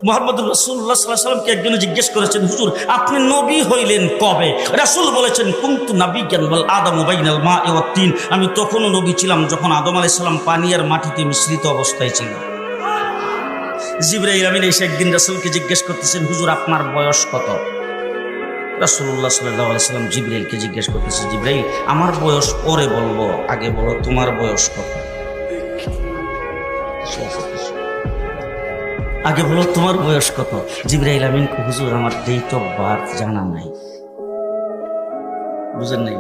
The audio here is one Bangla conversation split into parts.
মুহাম্মদুর রাসূলুল্লাহ সাল্লাল্লাহু আলাইহি ওয়াসাল্লামকে একজন জিজ্ঞেস করেছেন, হুজুর আপনি নবী হইলেন কবে? রাসূল বলেছেন, কুনতু নাবিয়্যান ওয়াল আদামু বাইনাল মা'i ওয়াত তিন। আমি তখনও নবী ছিলাম যখন আদম আলাইহিস সালাম পানি আর মাটিতে মিশ্রিত অবস্থায় ছিলেন। জিবরাইল আমিন এসে একদিন রাসূলকে জিজ্ঞেস করতেছেন, হুজুর আপনার বয়স কত? রাসূলুল্লাহ সাল্লাল্লাহু আলাইহি ওয়াসাল্লাম জিবরাইলকে জিজ্ঞেস করতেছে, জিবরাইল আমার বয়স পরে বলবো, আগে বলো তোমার বয়স কত? আগে বলো তোমার বয়স কত? জিবরাইল আমিন, হুজুর আমার ডেট অফ বার্থ জানা নাই। বুঝেন নাই?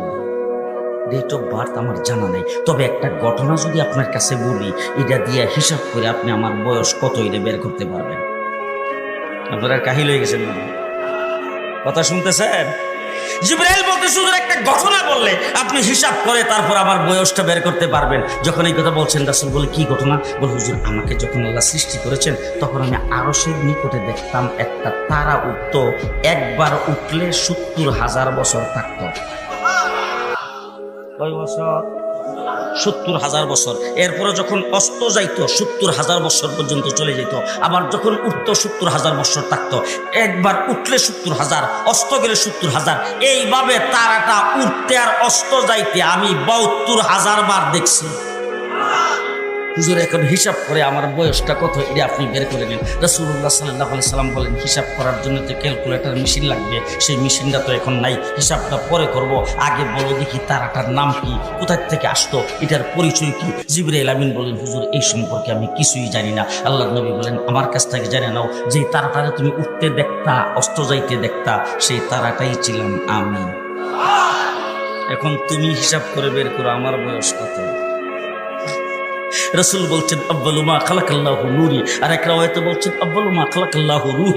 ডেট অফ বার্থ আমার জানা নাই, তবে একটা ঘটনা যদি আপনার কাছে বলি, এটা দিয়ে হিসাব করে আপনি আমার বয়স কত এটা বের করতে পারবেন। আপনারা কাহিল হয়ে গেছেন, কথা শুনতেছেন? জিবরাইল বলতেছে, হুজুর একটা ঘটনা বললে আপনি হিসাব করে তারপর আমার বয়সটা বের করতে পারবেন। যখন এই কথা বলছেন, রাসূল বলে, কি ঘটনা? বলে, হুজুর আমাকে যখন আল্লাহ সৃষ্টি করেছেন তখন আমি আরশের নিকটে দেখতাম একটা তারা উঠতো, একবার উঠলে ৭০,০০০ বছর থাকতো। কয় বছর? ৭০,০০০ বছর। এরপরে যখন অস্ত যাইতো ৭০,০০০ বছর পর্যন্ত চলে যেত, আবার যখন উঠতো ৭০,০০০ বছর থাকতো। একবার উঠলে ৭০,০০০, অস্ত গেলে ৭০,০০০। এইভাবে তারাটা উঠতে আর অস্ত যাইতে আমি ৭২,০০০ বার দেখছি। হুজুর এখন হিসাব করে আমার বয়সটা কত এটা আপনি বের করে নিন। রাসূলুল্লাহ সাল্লাল্লাহু আলাইহি সাল্লাম বলেন, হিসাব করার জন্য তো ক্যালকুলেটর মেশিন লাগবে, সেই মেশিনটা তো এখন নাই, হিসাবটা পরে করব, আগে বলো দেখি তারাটার নাম কি, কোথায় থেকে আসতো, এটার পরিচয় কি? জিবরাইল আমিন বলেন, হুজুর এই সম্পর্কে আমি কিছুই জানি না। আল্লাহর নবী বলেন, আমার কাছ থেকে জেনে নাও, যে তারাটারে তুমি উঠতে দেখতা, অস্ত যাইতে দেখতা, সেই তারাটাই ছিলাম আমি। এখন তুমি হিসাব করে বের করো আমার বয়স কত। রাসূল বলছেন, আব্বালু মা খালাকাল্লাহু নূরি, আর এক রাওয়ায়াতে বলছেন, আব্বালু মা খালাকাল্লাহু রূহি।